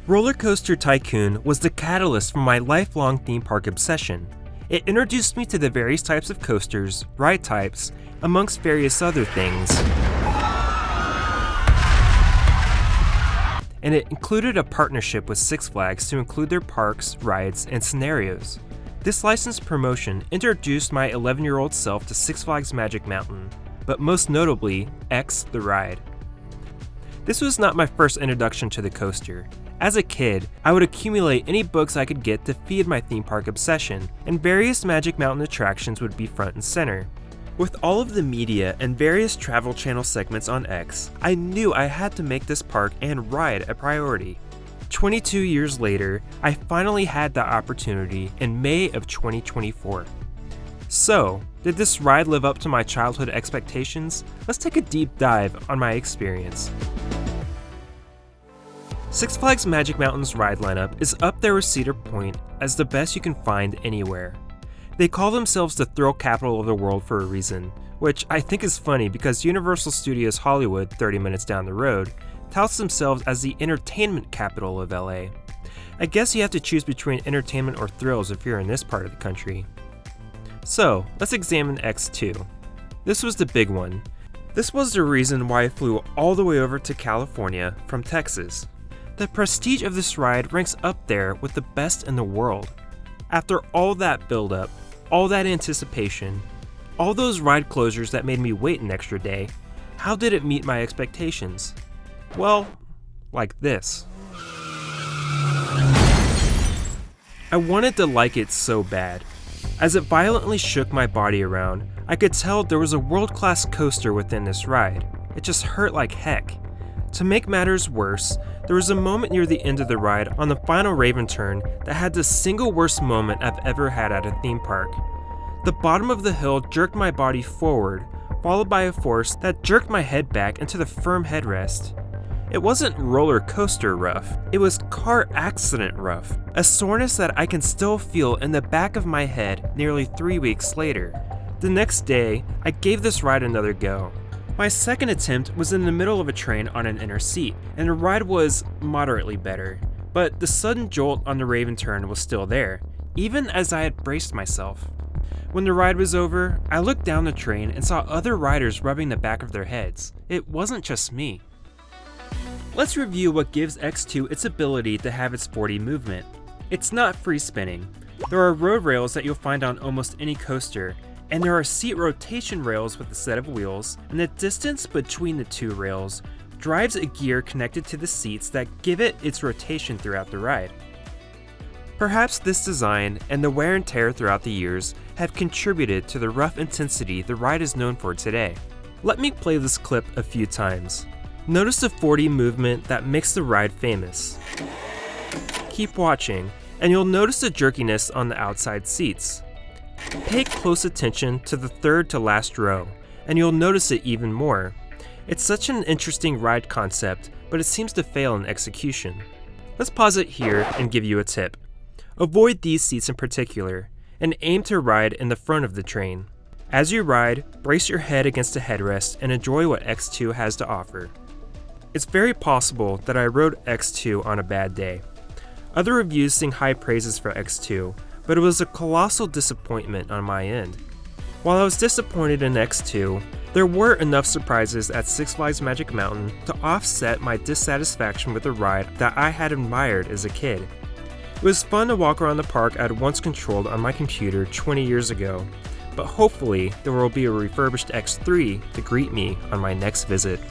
Roller Coaster Tycoon was the catalyst for my lifelong theme park obsession. It introduced me to the various types of coasters, ride types, amongst various other things. And it included a partnership with Six Flags to include their parks, rides, and scenarios. This licensed promotion introduced my 11-year-old self to Six Flags Magic Mountain, but most notably, X the Ride. This was not my first introduction to the coaster. As a kid, I would accumulate any books I could get to feed my theme park obsession, and various Magic Mountain attractions would be front and center. With all of the media and various Travel Channel segments on X, I knew I had to make this park and ride a priority. 22 years later, I finally had that opportunity in May of 2024. So, did this ride live up to my childhood expectations? Let's take a deep dive on my experience. Six Flags Magic Mountain's ride lineup is up there with Cedar Point as the best you can find anywhere. They call themselves the thrill capital of the world for a reason, which I think is funny because Universal Studios Hollywood, 30 minutes down the road, touts themselves as the entertainment capital of LA. I guess you have to choose between entertainment or thrills if you're in this part of the country. So, let's examine X2. This was the big one. This was the reason why I flew all the way over to California from Texas. The prestige of this ride ranks up there with the best in the world. After all that build-up, all that anticipation, all those ride closures that made me wait an extra day, how did it meet my expectations? Well, like this. I wanted to like it so bad. As it violently shook my body around, I could tell there was a world-class coaster within this ride. It just hurt like heck. To make matters worse, there was a moment near the end of the ride on the final Raven turn that had the single worst moment I've ever had at a theme park. The bottom of the hill jerked my body forward, followed by a force that jerked my head back into the firm headrest. It wasn't roller coaster rough, it was car accident rough, a soreness that I can still feel in the back of my head nearly 3 weeks later. The next day, I gave this ride another go. My second attempt was in the middle of a train on an inner seat, and the ride was moderately better, but the sudden jolt on the Raven turn was still there, even as I had braced myself. When the ride was over, I looked down the train and saw other riders rubbing the back of their heads. It wasn't just me. Let's review what gives X2 its ability to have its 4D movement. It's not free spinning. There are road rails that you'll find on almost any coaster, and there are seat rotation rails with a set of wheels, and the distance between the two rails drives a gear connected to the seats that give it its rotation throughout the ride. Perhaps this design and the wear and tear throughout the years have contributed to the rough intensity the ride is known for today. Let me play this clip a few times. Notice the 4D movement that makes the ride famous. Keep watching, and you'll notice the jerkiness on the outside seats. Pay close attention to the third to last row, and you'll notice it even more. It's such an interesting ride concept, but it seems to fail in execution. Let's pause it here and give you a tip. Avoid these seats in particular, and aim to ride in the front of the train. As you ride, brace your head against the headrest and enjoy what X2 has to offer. It's very possible that I rode X2 on a bad day. Other reviews sing high praises for X2, but it was a colossal disappointment on my end. While I was disappointed in X2, there were enough surprises at Six Flags Magic Mountain to offset my dissatisfaction with the ride that I had admired as a kid. It was fun to walk around the park I had once controlled on my computer 20 years ago, but hopefully there will be a refurbished X3 to greet me on my next visit.